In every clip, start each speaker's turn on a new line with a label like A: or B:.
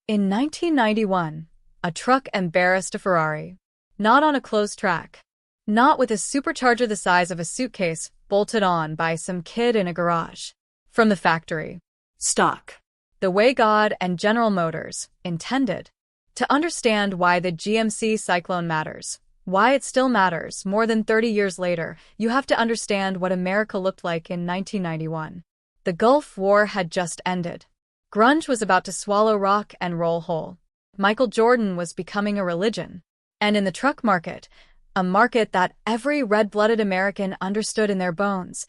A: In 1991, a truck embarrassed a Ferrari. Not on a closed track. Not with a supercharger the size of a suitcase bolted on by some kid in a garage. From the factory. Stock. The way God and General Motors intended. To understand why the GMC Syclone matters, why it still matters more than 30 years later, you have to understand what America looked like in 1991. The Gulf War had just ended. Grunge was about to swallow rock and roll whole. Michael Jordan was becoming a religion. And in the truck market, a market that every red-blooded American understood in their bones,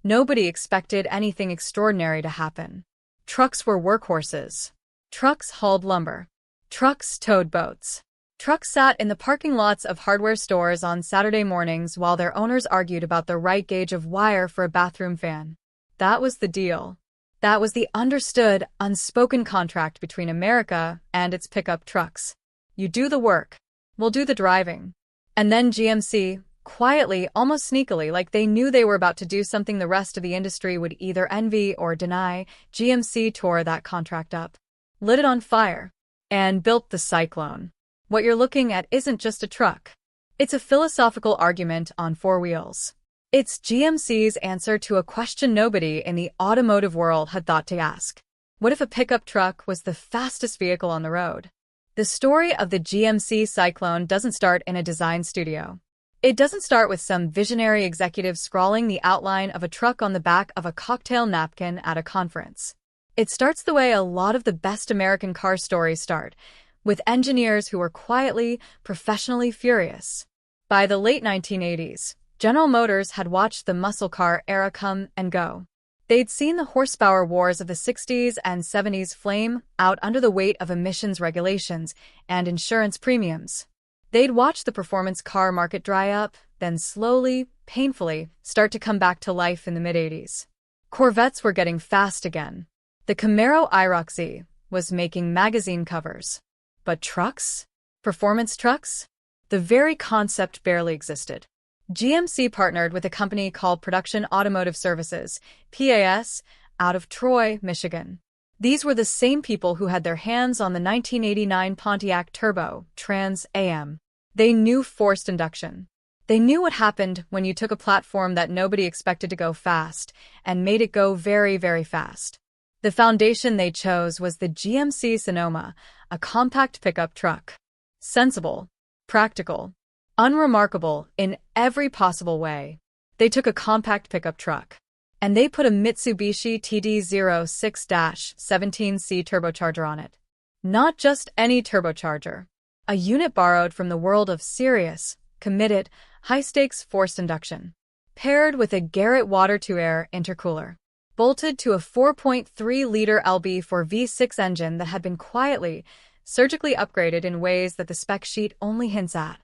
A: nobody expected anything extraordinary to happen. Trucks were workhorses. Trucks hauled lumber. Trucks towed boats. Trucks sat in the parking lots of hardware stores on Saturday mornings while their owners argued about the right gauge of wire for a bathroom fan. That was the deal. That was the understood, unspoken contract between America and its pickup trucks. You do the work. We'll do the driving. And then GMC, quietly, almost sneakily, like they knew they were about to do something the rest of the industry would either envy or deny, GMC tore that contract up, lit it on fire, and built the Syclone. What you're looking at isn't just a truck. It's a philosophical argument on four wheels. It's GMC's answer to a question nobody in the automotive world had thought to ask. What if a pickup truck was the fastest vehicle on the road? The story of the GMC Syclone doesn't start in a design studio. It doesn't start with some visionary executive scrawling the outline of a truck on the back of a cocktail napkin at a conference. It starts the way a lot of the best American car stories start, with engineers who were quietly, professionally furious. By the late 1980s, General Motors had watched the muscle car era come and go. They'd seen the horsepower wars of the 60s and 70s flame out under the weight of emissions regulations and insurance premiums. They'd watched the performance car market dry up, then slowly, painfully, start to come back to life in the mid-80s. Corvettes were getting fast again. The Camaro IROC was making magazine covers. But trucks? Performance trucks? The very concept barely existed. GMC partnered with a company called Production Automotive Services, PAS, out of Troy, Michigan. These were the same people who had their hands on the 1989 Pontiac Turbo Trans Am. They knew forced induction. They knew what happened when you took a platform that nobody expected to go fast and made it go very, very fast. The foundation they chose was the GMC Sonoma, a compact pickup truck. Sensible, practical, unremarkable in every possible way. They took a compact pickup truck, and they put a Mitsubishi TD06-17C turbocharger on it. Not just any turbocharger. A unit borrowed from the world of serious, committed, high-stakes forced induction. Paired with a Garrett water-to-air intercooler. Bolted to a 4.3-liter LB4 V6 engine that had been quietly, surgically upgraded in ways that the spec sheet only hints at.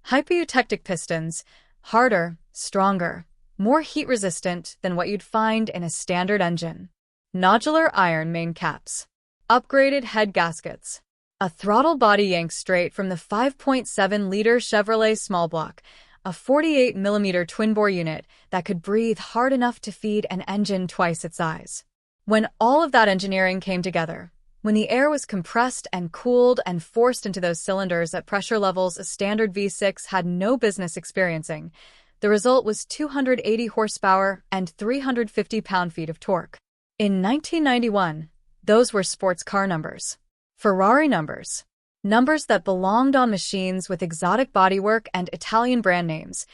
A: Hypoeutectic pistons, harder, stronger, more heat-resistant than what you'd find in a standard engine. Nodular iron main caps. Upgraded head gaskets. A throttle body yanked straight from the 5.7-liter Chevrolet small block, a 48mm twin-bore unit that could breathe hard enough to feed an engine twice its size. When all of that engineering came together, when the air was compressed and cooled and forced into those cylinders at pressure levels a standard V6 had no business experiencing, the result was 280 horsepower and 350 pound-feet of torque. In 1991, those were sports car numbers. Ferrari numbers. Numbers that belonged on machines with exotic bodywork and Italian brand names,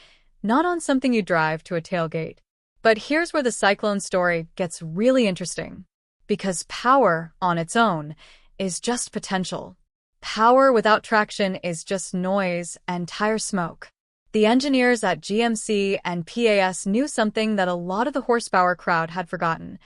A: not on something you drive to a tailgate. But here's where the Syclone story gets really interesting. Because power, on its own, is just potential. Power without traction is just noise and tire smoke. The engineers at GMC and PAS knew something that a lot of the horsepower crowd had forgotten.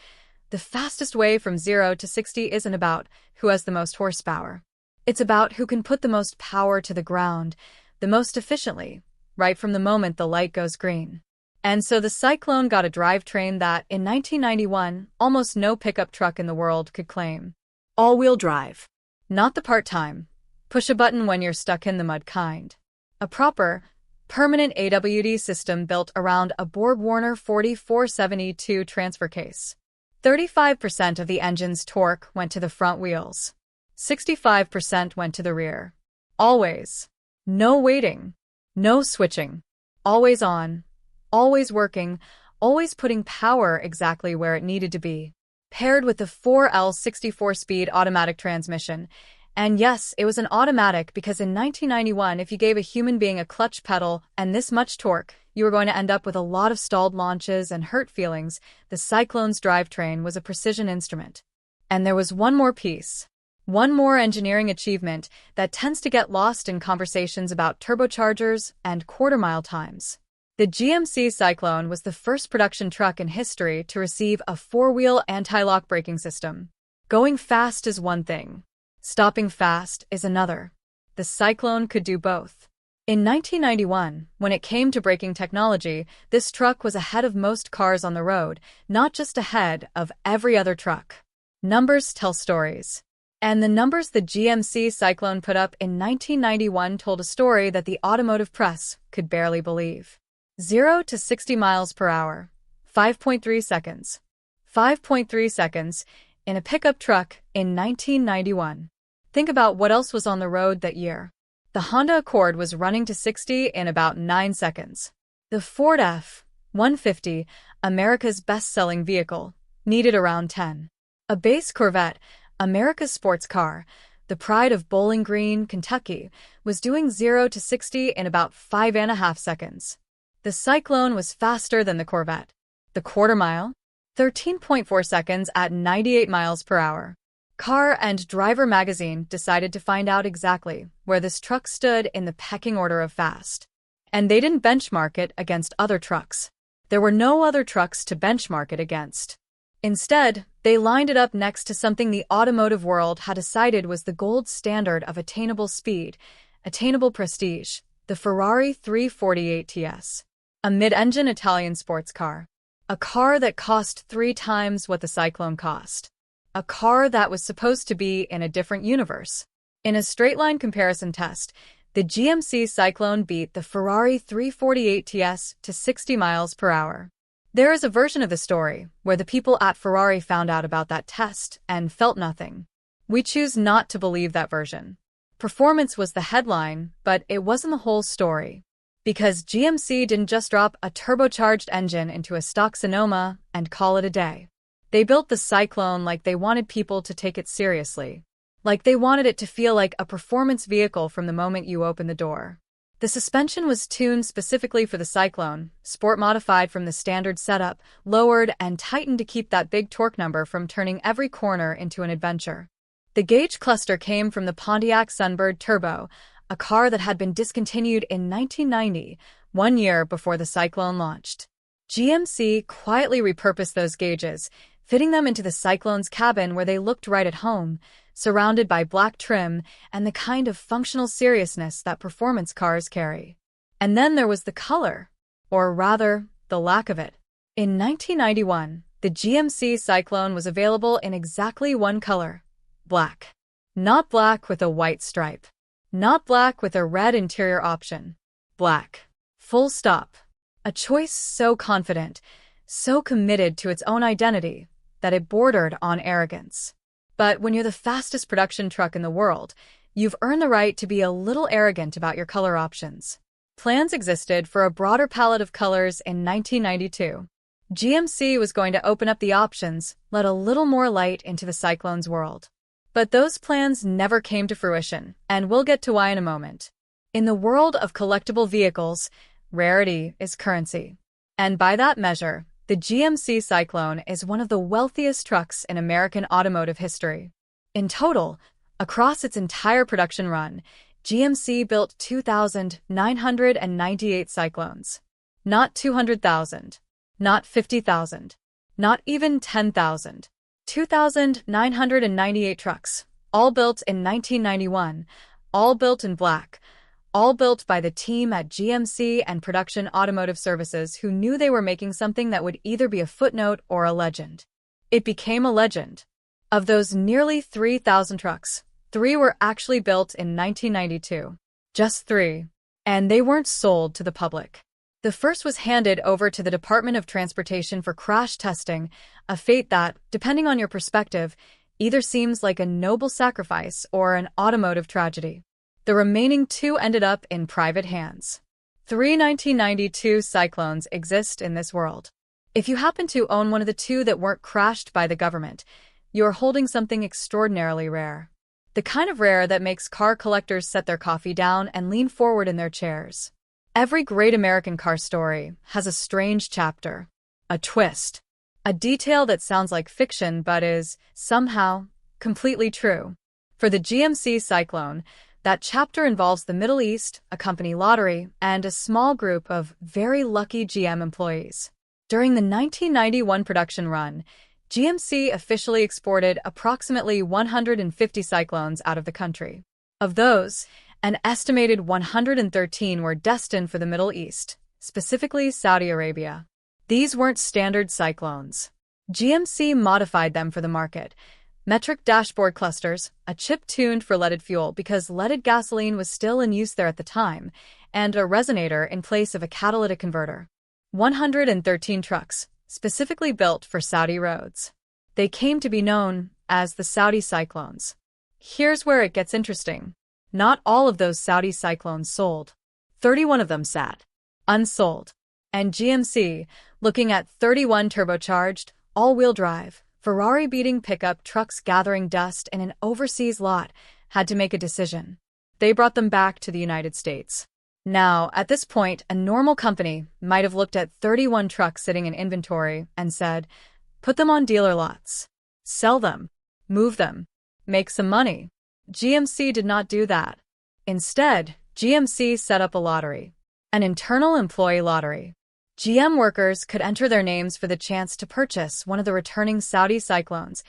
A: The fastest way from 0 to 60 isn't about who has the most horsepower. It's about who can put the most power to the ground, the most efficiently, right from the moment the light goes green. And so the Syclone got a drivetrain that, in 1991, almost no pickup truck in the world could claim. All-wheel drive. Not the part-time, push-a-button-when-you're-stuck-in-the-mud kind. A proper, permanent AWD system built around a BorgWarner 4472 transfer case. 35% of the engine's torque went to the front wheels. 65% went to the rear. Always. No waiting. No switching. Always on. Always working. Always putting power exactly where it needed to be. Paired with the 4L 64-speed automatic transmission. And yes, it was an automatic because in 1991, if you gave a human being a clutch pedal and this much torque, you were going to end up with a lot of stalled launches and hurt feelings. The Syclone's drivetrain was a precision instrument. And there was one more piece. One more engineering achievement that tends to get lost in conversations about turbochargers and quarter-mile times. The GMC Syclone was the first production truck in history to receive a four-wheel anti-lock braking system. Going fast is one thing. Stopping fast is another. The Syclone could do both. In 1991, when it came to braking technology, this truck was ahead of most cars on the road, not just ahead of every other truck. Numbers tell stories. And the numbers the GMC Syclone put up in 1991 told a story that the automotive press could barely believe. 0 to 60 miles per hour. 5.3 seconds. 5.3 seconds in a pickup truck in 1991. Think about what else was on the road that year. The Honda Accord was running to 60 in about 9 seconds. The Ford F-150, America's best-selling vehicle, needed around 10. A base Corvette, America's sports car, the pride of Bowling Green, Kentucky, was doing 0 to 60 in about 5.5 seconds. The Syclone was faster than the Corvette. The quarter mile? 13.4 seconds at 98 miles per hour. Car and Driver magazine decided to find out exactly where this truck stood in the pecking order of fast. And they didn't benchmark it against other trucks. There were no other trucks to benchmark it against. Instead, they lined it up next to something the automotive world had decided was the gold standard of attainable speed, attainable prestige, the Ferrari 348 TS. A mid-engine Italian sports car. A car that cost 3 times what the Syclone cost. A car that was supposed to be in a different universe. In a straight-line comparison test, the GMC Syclone beat the Ferrari 348 TS to 60 miles per hour. There is a version of the story where the people at Ferrari found out about that test and felt nothing. We choose not to believe that version. Performance was the headline, but it wasn't the whole story. Because GMC didn't just drop a turbocharged engine into a stock Sonoma and call it a day. They built the Syclone like they wanted people to take it seriously. Like they wanted it to feel like a performance vehicle from the moment you open the door. The suspension was tuned specifically for the Syclone, sport modified from the standard setup, lowered and tightened to keep that big torque number from turning every corner into an adventure. The gauge cluster came from the Pontiac Sunbird Turbo, a car that had been discontinued in 1990, 1 year before the Syclone launched. GMC quietly repurposed those gauges, fitting them into the Syclone's cabin where they looked right at home, surrounded by black trim and the kind of functional seriousness that performance cars carry. And then there was the color, or rather, the lack of it. In 1991, the GMC Syclone was available in exactly one color: black. Not black with a white stripe. Not black with a red interior option. Black. Full stop. A choice so confident, so committed to its own identity, that it bordered on arrogance. But when you're the fastest production truck in the world, you've earned the right to be a little arrogant about your color options. Plans existed for a broader palette of colors in 1992. GMC was going to open up the options, let a little more light into the Syclone's world. But those plans never came to fruition, and we'll get to why in a moment. In the world of collectible vehicles, rarity is currency. And by that measure, the GMC Syclone is one of the wealthiest trucks in American automotive history. In total, across its entire production run, GMC built 2,998 Syclones. Not 200,000. Not 50,000. Not even 10,000. 2,998 trucks, all built in 1991, all built in black, all built by the team at GMC and Production Automotive Services who knew they were making something that would either be a footnote or a legend. It became a legend. Of those nearly 3,000 trucks, 3 were actually built in 1992. Just 3. And they weren't sold to the public. The first was handed over to the Department of Transportation for crash testing, a fate that, depending on your perspective, Either seems like a noble sacrifice or an automotive tragedy. The remaining two ended up in private hands. 3 1992 Syclones exist in this world. If you happen to own one of the two that weren't crashed by the government, you're holding something extraordinarily rare. The kind of rare that makes car collectors set their coffee down and lean forward in their chairs. Every great American car story has a strange chapter, a twist, a detail that sounds like fiction but is, somehow, completely true. For the GMC Syclone, that chapter involves the Middle East, a company lottery, and a small group of very lucky GM employees. During the 1991 production run, GMC officially exported approximately 150 Syclones out of the country. Of those, an estimated 113 were destined for the Middle East, specifically Saudi Arabia. These weren't standard Syclones. GMC modified them for the market. Metric dashboard clusters, a chip tuned for leaded fuel because leaded gasoline was still in use there at the time, and a resonator in place of a catalytic converter. 113 trucks, specifically built for Saudi roads. They came to be known as the Saudi Syclones. Here's where it gets interesting. Not all of those Saudi Syclones sold. 31 of them sat unsold. And GMC, looking at 31 turbocharged, all-wheel drive, Ferrari-beating pickup trucks gathering dust in an overseas lot, had to make a decision. They brought them back to the United States. Now, at this point, a normal company might have looked at 31 trucks sitting in inventory and said, put them on dealer lots. Sell them. Move them. Make some money. GMC did not do that. Instead, GMC set up a lottery. An internal employee lottery. GM workers could enter their names for the chance to purchase one of the returning Saudi Syclones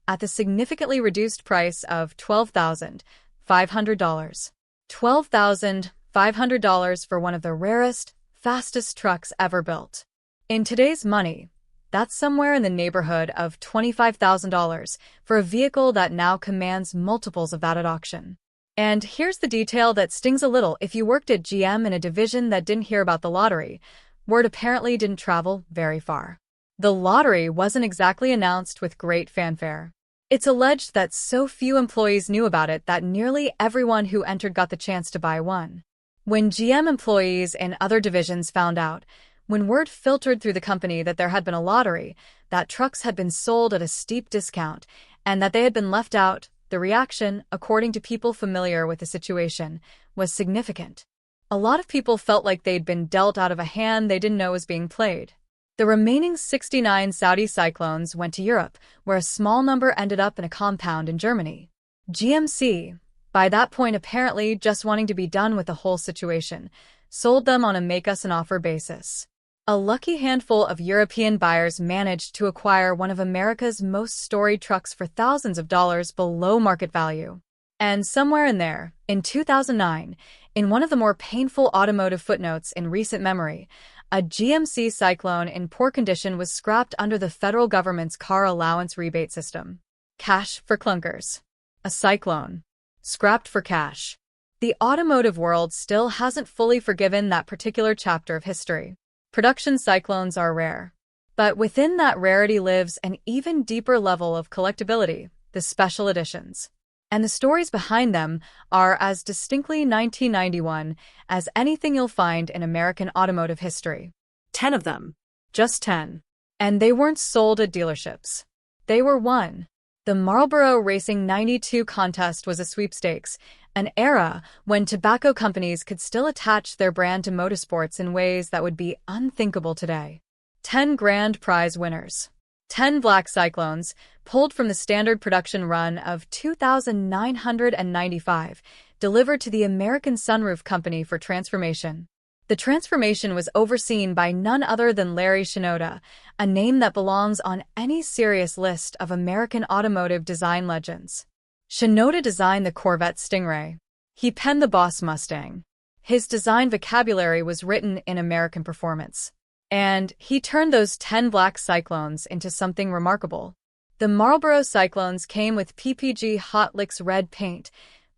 A: at the significantly reduced price of $12,500. $12,500 for one of the rarest, fastest trucks ever built. In today's money, that's somewhere in the neighborhood of $25,000 for a vehicle that now commands multiples of that at auction. And here's the detail that stings a little if you worked at GM in a division that didn't hear about the lottery. Word apparently didn't travel very far. The lottery wasn't exactly announced with great fanfare. It's alleged that so few employees knew about it that nearly everyone who entered got the chance to buy one. When GM employees in other divisions found out, when word filtered through the company that there had been a lottery, that trucks had been sold at a steep discount, and that they had been left out, the reaction, according to people familiar with the situation, was significant. A lot of people felt like they'd been dealt out of a hand they didn't know was being played. The remaining 69 Saudi Syclones went to Europe, where a small number ended up in a compound in Germany. GMC, by that point apparently just wanting to be done with the whole situation, sold them on a make-us-an-offer basis. A lucky handful of European buyers managed to acquire one of America's most storied trucks for thousands of dollars below market value. And somewhere in there, in 2009, in one of the more painful automotive footnotes in recent memory, a GMC Syclone in poor condition was scrapped under the federal government's car allowance rebate system. Cash for clunkers. A Syclone. Scrapped for cash. The automotive world still hasn't fully forgiven that particular chapter of history. Production Syclones are rare. But within that rarity lives an even deeper level of collectability, the special editions. And the stories behind them are as distinctly 1991 as anything you'll find in American automotive history. 10 of them. Just 10. And they weren't sold at dealerships. They were won. The Marlboro Racing 92 contest was a sweepstakes, an era when tobacco companies could still attach their brand to motorsports in ways that would be unthinkable today. 10 grand prize winners. 10 black Syclones, pulled from the standard production run of 2,995, delivered to the American Sunroof Company for transformation. The transformation was overseen by none other than Larry Shinoda, a name that belongs on any serious list of American automotive design legends. Shinoda designed the Corvette Stingray. He penned the Boss Mustang. His design vocabulary was written in American performance. And he turned those 10 black Syclones into something remarkable. The Marlboro Syclones came with PPG Hot Licks red paint,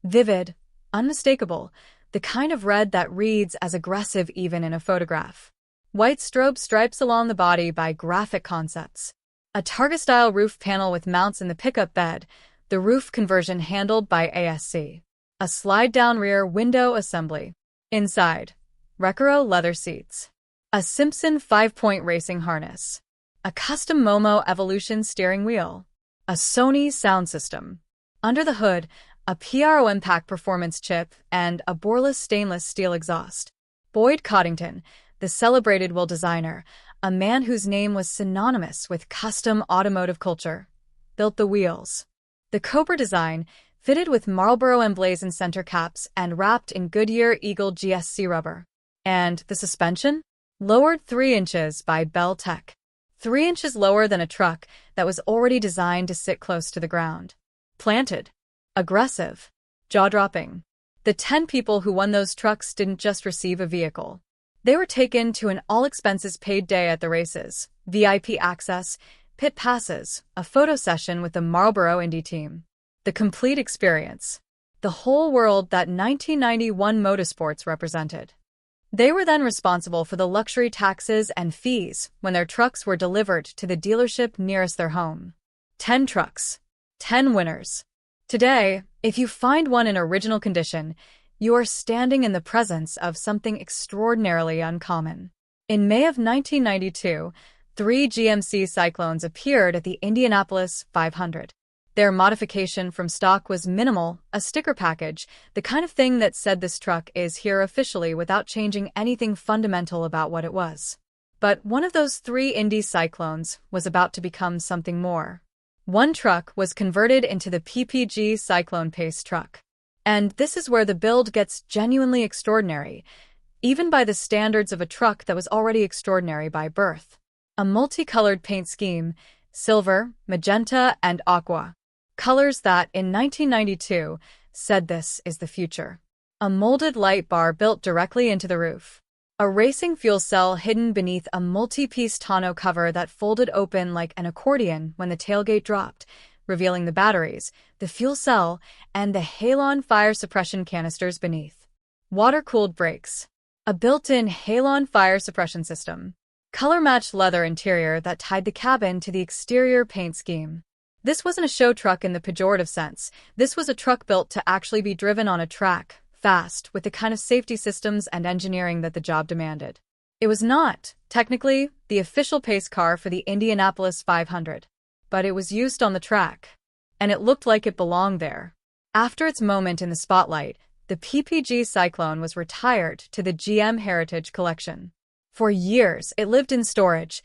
A: vivid, unmistakable, the kind of red that reads as aggressive even in a photograph. White strobe stripes along the body by Graphic Concepts. A Targa-style roof panel with mounts in the pickup bed, the roof conversion handled by ASC. A slide-down rear window assembly. Inside, Recaro leather seats. A Simpson 5-point racing harness. A custom Momo Evolution steering wheel. A Sony sound system. Under the hood, a PRO Impact performance chip and a boreless stainless steel exhaust. Boyd Coddington, the celebrated wheel designer, a man whose name was synonymous with custom automotive culture, built the wheels. The Cobra design, fitted with Marlboro emblazoned center caps and wrapped in Goodyear Eagle GSC rubber. And the suspension? Lowered 3 inches by Bell Tech. 3 inches lower than a truck that was already designed to sit close to the ground. Planted. Aggressive. Jaw-dropping. The 10 people who won those trucks didn't just receive a vehicle. They were taken to an all-expenses-paid day at the races, VIP access, pit passes, a photo session with the Marlboro Indy team. The complete experience. The whole world that 1991 motorsports represented. They were then responsible for the luxury taxes and fees when their trucks were delivered to the dealership nearest their home. 10 trucks. 10 winners. Today, if you find one in original condition, you are standing in the presence of something extraordinarily uncommon. In May of 1992, 3 GMC Syclones appeared at the Indianapolis 500. Their modification from stock was minimal, a sticker package, the kind of thing that said this truck is here officially without changing anything fundamental about what it was. But one of those 3 Indy Syclones was about to become something more. One truck was converted into the PPG Syclone Pace truck. And this is where the build gets genuinely extraordinary, even by the standards of a truck that was already extraordinary by birth. A multicolored paint scheme, silver, magenta, and aqua. Colors that, in 1992, said this is the future. A molded light bar built directly into the roof. A racing fuel cell hidden beneath a multi-piece tonneau cover that folded open like an accordion when the tailgate dropped, revealing the batteries, the fuel cell, and the Halon fire suppression canisters beneath. Water-cooled brakes. A built-in Halon fire suppression system. Color-matched leather interior that tied the cabin to the exterior paint scheme. This wasn't a show truck in the pejorative sense. This was a truck built to actually be driven on a track, fast, with the kind of safety systems and engineering that the job demanded. It was not, technically, the official pace car for the Indianapolis 500. But it was used on the track. And it looked like it belonged there. After its moment in the spotlight, the PPG Syclone was retired to the GM Heritage Collection. For years, it lived in storage,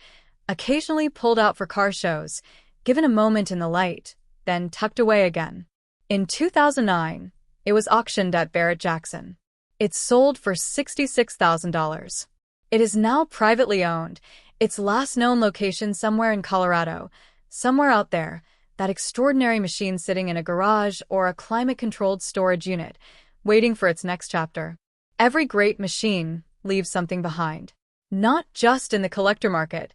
A: occasionally pulled out for car shows, given a moment in the light, then tucked away again. In 2009, it was auctioned at Barrett-Jackson. It sold for $66,000. It is now privately owned, its last known location somewhere in Colorado, somewhere out there, that extraordinary machine sitting in a garage or a climate-controlled storage unit, waiting for its next chapter. Every great machine leaves something behind. Not just in the collector market,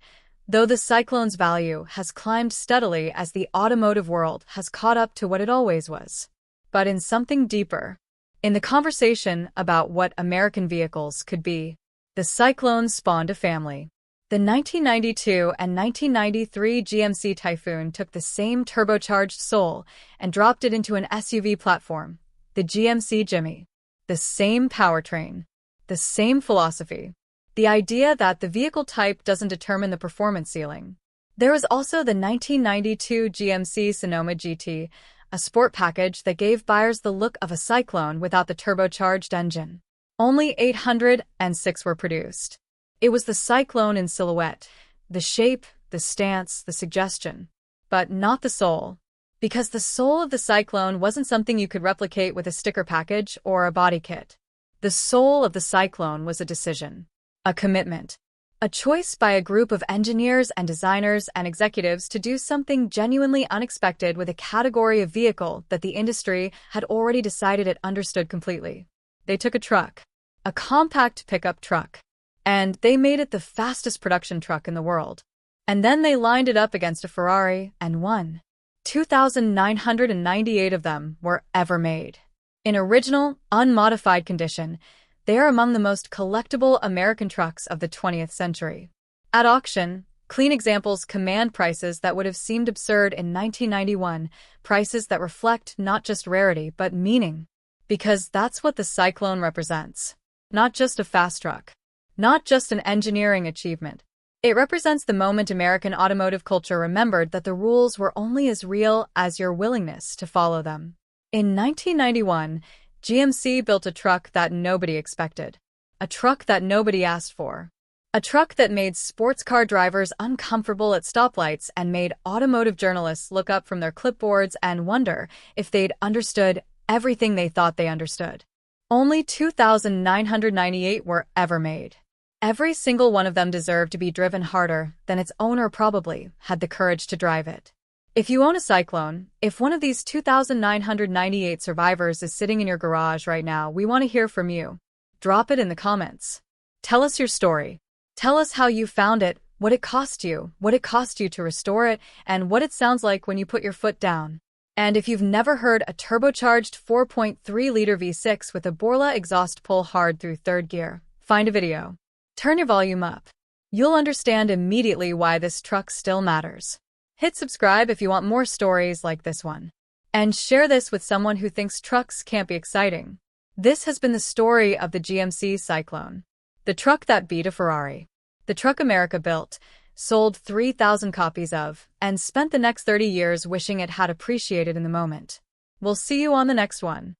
A: though the Syclone's value has climbed steadily as the automotive world has caught up to what it always was. But in something deeper. In the conversation about what American vehicles could be, the Syclone spawned a family. The 1992 and 1993 GMC Typhoon took the same turbocharged soul and dropped it into an SUV platform, the GMC Jimmy. The same powertrain. The same philosophy. The idea that the vehicle type doesn't determine the performance ceiling. There was also the 1992 GMC Sonoma GT, a sport package that gave buyers the look of a Syclone without the turbocharged engine. Only 806 were produced. It was the Syclone in silhouette, the shape, the stance, the suggestion. But not the soul. Because the soul of the Syclone wasn't something you could replicate with a sticker package or a body kit. The soul of the Syclone was a decision. A commitment. A choice by a group of engineers and designers and executives to do something genuinely unexpected with a category of vehicle that the industry had already decided it understood completely. They took a truck. A compact pickup truck. And they made it the fastest production truck in the world. And then they lined it up against a Ferrari and won. 2,998 of them were ever made. In original, unmodified condition, they are among the most collectible American trucks of the 20th century. At auction, Clean examples command prices that would have seemed absurd in 1991, prices that reflect not just rarity but meaning. Because that's what the Syclone represents. Not just a fast truck. Not just an engineering achievement. It represents the moment American automotive culture remembered that the rules were only as real as your willingness to follow them. In 1991, GMC built a truck that nobody expected. A truck that nobody asked for. A truck that made sports car drivers uncomfortable at stoplights and made automotive journalists look up from their clipboards and wonder if they'd understood everything they thought they understood. Only 2,998 were ever made. Every single one of them deserved to be driven harder than its owner probably had the courage to drive it. If you own a Syclone, if one of these 2,998 survivors is sitting in your garage right now, we want to hear from you. Drop it in the comments. Tell us your story. Tell us how you found it, what it cost you to restore it, and what it sounds like when you put your foot down. And if you've never heard a turbocharged 4.3-liter V6 with a BorgWarner exhaust pull hard through third gear, find a video. Turn your volume up. You'll understand immediately why this truck still matters. Hit subscribe if you want more stories like this one. And share this with someone who thinks trucks can't be exciting. This has been the story of the GMC Syclone. The truck that beat a Ferrari. The truck America built, sold 3,000 copies of, and spent the next 30 years wishing it had appreciated in the moment. We'll see you on the next one.